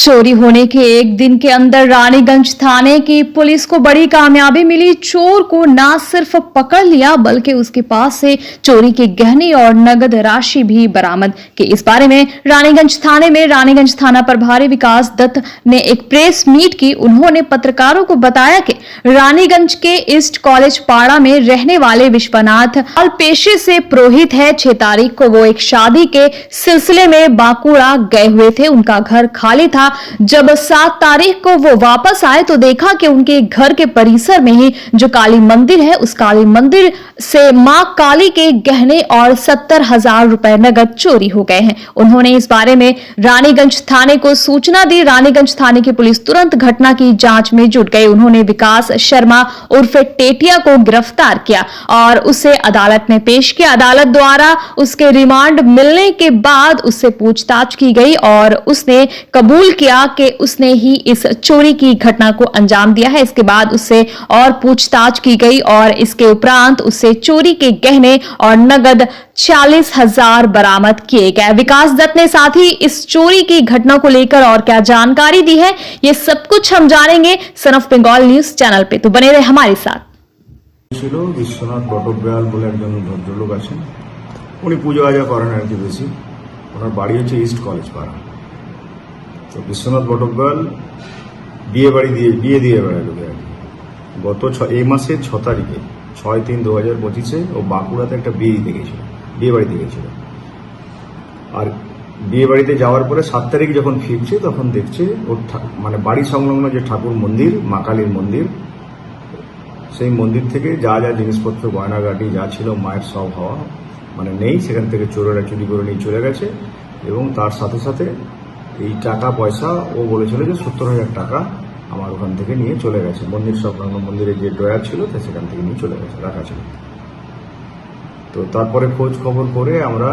चोरी होने के एक दिन के अंदर रानीगंज थाने की पुलिस को बड़ी कामयाबी मिली। चोर को न सिर्फ पकड़ लिया बल्कि उसके पास से चोरी के गहने और नगद राशि भी बरामद की। इस बारे में रानीगंज थाने में रानीगंज थाना प्रभारी विकास दत्त ने एक प्रेस मीट की। उन्होंने पत्रकारों को बताया कि रानीगंज के ईस्ट कॉलेज पाड़ा में रहने वाले विश्वनाथ पेशे से पुरोहित है। 6 तारीख को वो एक शादी के सिलसिले में बांकुड़ा गए हुए थे। उनका घर खाली था। जब 7 तारीख को वो वापस आए तो देखा कि उनके घर के परिसर में ही जो काली मंदिर है, उस काली मंदिर से मां काली के गहने और 70,000 रुपए नगद चोरी हो गए हैं। उन्होंने इस बारे में रानीगंज थाने को सूचना दी। रानीगंज थाने की पुलिस तुरंत घटना की जांच में जुट गई। उन्होंने विकास शर्मा उर्फ टेटिया को गिरफ्तार किया और उसे अदालत में पेश किया। अदालत द्वारा उसके रिमांड मिलने के बाद उससे पूछताछ की गई और उसने कबूल किया कि उसने ही इस चोरी की घटना को अंजाम दिया है। इसके बाद उससे और पूछताछ की गई और इसके उपरांत उससे चोरी के गहने और नगद 40,000 बरामद किए गए। विकास दत्त ने साथ ही इस चोरी की घटना को लेकर और क्या जानकारी दी है, ये सब कुछ हम जानेंगे son of Bengal news channel पे, तो बने रहे हमारे साथ। विश्वनाथ বটব্যাল বলে একজন ভদ্রলোক আছেন, উনি পুজো আজা করেন আর কি বেশি। ওনার বাড়ি হচ্ছে ইস্ট কলেজ পাড়া। তো বিশ্বনাথ বটব্যাল বিয়ে দিয়ে বেড়ালো আর কি। গত এই মাসের 6 তারিখে 6/3/2025 ও বাঁকুড়াতে একটা বিয়ে বাড়িতে গেছিল। আর বিয়ে বাড়িতে যাওয়ার পরে 7 তারিখ যখন ফিরছে তখন দেখছে ওর মানে বাড়ি সংলগ্ন যে ঠাকুর মন্দির, মা কালীর মন্দির, সেই মন্দির থেকে যা যা জিনিসপত্র গয়নাগাটি যা ছিল মায়ের সব হওয়া মানে নেই, সেখান থেকে চোরেরা চুরি করে নিয়ে চলে গেছে। এবং তার সাথে সাথে এই টাকা পয়সা ও বলেছিল যে 70,000 টাকা আমার ওখান থেকে নিয়ে চলে গেছে। মন্দির সংলগ্ন মন্দিরের যে ড্রয়ার ছিল সেখান থেকে নিয়ে চলে গেছে, রাখা ছিল। তো তারপরে খোঁজ খবর করে আমরা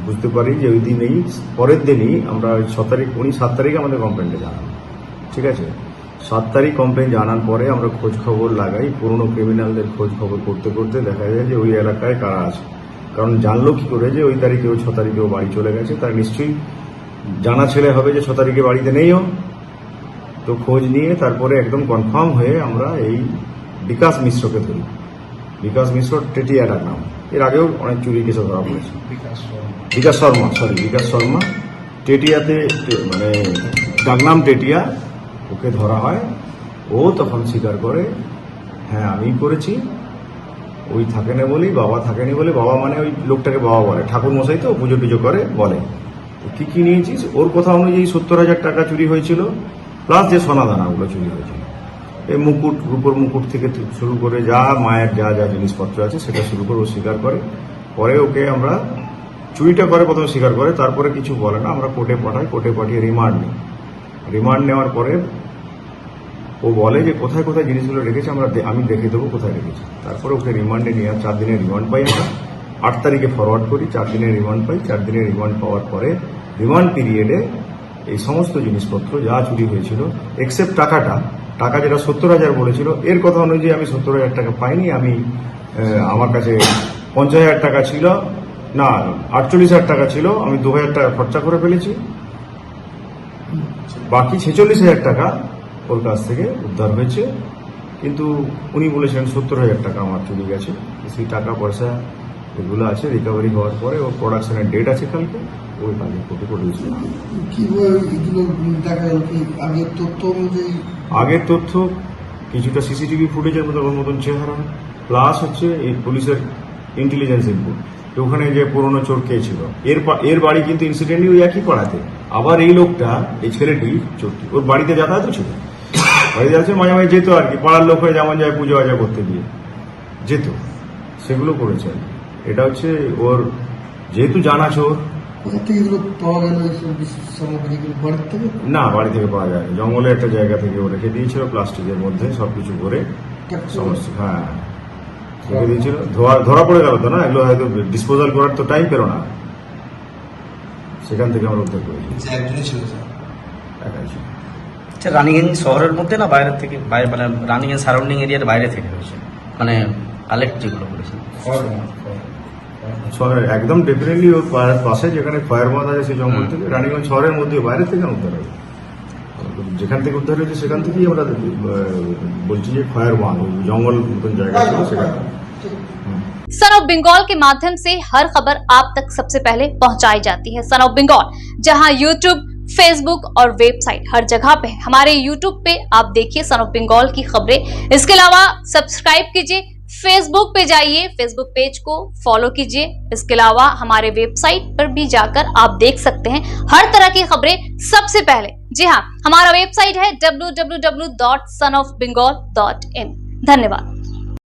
বুঝতে পারি যে ওই দিনেই পরের দিনই আমরা 6 তারিখ, উনি 7 তারিখে আমাদের কমপ্লেনটা জানান, ঠিক আছে। 7 তারিখ কমপ্লেন জানার পরে আমরা খোঁজ খবর লাগাই। পুরনো ক্রিমিনালদের খোঁজ খবর করতে করতে দেখা যায় যে ওই এলাকায় কারা আছে। কারণ জানলো কি করে যে ওই তারিখে, ওই 6 তারিখে ও বাড়ি চলে গেছে, তার নিশ্চয়ই জানা ছেলে হবে যে 6 তারিখে বাড়িতে নেইও। তো খোঁজ নিয়ে তারপরে একদম কনফার্ম হয়ে আমরা এই বিকাশ মিশ্রকে ধরি। বিকাশ মিশ্র টেটিয়া ডাক নাম, এর আগেও অনেক চুরি কেসে ধরা পড়েছে। বিকাশ শর্মা টেটিয়াতে মানে ডাকনাম টেটিয়া, ওকে ধরা হয়। ও তখন স্বীকার করে হ্যাঁ আমি করেছি, ওই থাকেনি বলেই, বাবা থাকেনি বলে, বাবা মানে ওই লোকটাকে বাবা বলে, ঠাকুর মশাই তো পুজো টুজো করে বলে। কি কি নিয়েছিস, ওর কথা অনুযায়ী 70,000 টাকা চুরি হয়েছিল, প্লাস যে সোনাদানাগুলো চুরি হয়েছিল। এই মুকুট, রূপোর মুকুট থেকে শুরু করে যা মায়ের যা যা জিনিসপত্র আছে সেটা শুরু করে ও স্বীকার করে। পরে ওকে আমরা চুরিটা করে প্রথমে স্বীকার করে, তারপরে কিছু বলে না, আমরা কোর্টে পাঠাই। কোর্টে পাঠিয়ে রিমান্ড নিই। রিমান্ড নেওয়ার পরে ও বলে যে কোথায় কোথায় জিনিসগুলো রেখেছে আমি দেখে দেবো কোথায় রেখেছি। তারপরে ওকে রিমান্ডে নিয়ে 4 দিনের রিমান্ড পাই আমরা। 8 তারিখে ফরওয়ার্ড করি, 4 দিনের রিমান্ড পাই। 4 দিনের রিমান্ড পাওয়ার পরে রিমান্ড পিরিয়ডে এই সমস্ত জিনিসপত্র যা চুরি হয়েছিল এক্সেপ্ট টাকা যেটা 70,000 বলেছিল, এর কথা অনুযায়ী আমি 70,000 টাকা পাইনি। আমি আমার কাছে 50,000 টাকা ছিল, না 48,000 টাকা ছিল, আমি 2,000 টাকা খরচা করে ফেলেছি। বাকি 46,000 টাকা ওর কাছ থেকে উদ্ধার হয়েছে। কিন্তু উনি বলেছেন 70,000 টাকা আমার চলে গেছে। সেই টাকা পয়সা এগুলো আছে রিকভারি হওয়ার পরে ওর প্রোডাকশনের ডেট আছে কালকে, ওই কালকে কোর্টে প্রডিউস করা। আগের তথ্য কিছুটা সিসিটিভি ফুটেজের মতন চেহারা, প্লাস হচ্ছে এই পুলিশের ইন্টেলিজেন্স ইনপুট। ওখানে যে পুরনো চোর কে ছিল, এর বাড়ি কিন্তু ইনসিডেন্টলি ওই একই পাড়াতে। আবার এই লোকটা, এই ছেলেটি চোরটি ওর বাড়িতে যাতায়াত ছিল, বাড়িতে যাচ্ছে মাঝে মাঝে যেত আর কি, পাড়ার লোক হয়ে যেমন যায় পুজো আজা করতে গিয়ে যেত, সেগুলো করেছে। এটা হচ্ছে ওর যেহেতু জানা চোর। না, বাড়ি থেকে পাওয়া যায়, জঙ্গলে একটা জায়গা থেকে ও রেখে দিয়েছিল প্লাস্টিকের মধ্যে সবকিছু করে সমস্ত। হ্যাঁ, রেখে দিয়েছিল। ধরা পড়ে গেল তো না, এগুলো হয়তো ডিসপোজাল করার তো টাইম পেল না, সেখান থেকে আমরা উদ্ধার করেছি। একাই ছিল। আচ্ছা, রানীগঞ্জ শহরের মধ্যে না বাইরে থেকে, মানে রানীগঞ্জ সারাউন্ডিং এরিয়ার বাইরে থেকে হয়েছে, মানে কালেক্ট যেগুলো করেছেন শহরের একদম ডেফিনেটলি ওর পাশে যেখানে খয়ের বাঁধ আছে সেই জঙ্গল থেকে, রানীগঞ্জ শহরের মধ্যে বাইরে থেকে উদ্ধার হবে। যেখান থেকে উদ্ধার হয়েছে সেখান থেকেই আমরা বলছি যে খয়েরওয়ান জঙ্গল মতন জায়গা ছিল সেখানে। सन ऑफ बंगाल के माध्यम से हर खबर आप तक सबसे पहले पहुंचाई जाती है। सन ऑफ बंगाल जहां यूट्यूब, फेसबुक और वेबसाइट हर जगह पे है। हमारे यूट्यूब पे आप देखिए सन ऑफ बंगाल की खबरें। इसके अलावा सब्सक्राइब कीजिए, फेसबुक पे जाइए, फेसबुक पेज को फॉलो कीजिए। इसके अलावा हमारे वेबसाइट पर भी जाकर आप देख सकते हैं हर तरह की खबरें सबसे पहले। जी हाँ, हमारा वेबसाइट है www.sonofbengal.in। धन्यवाद।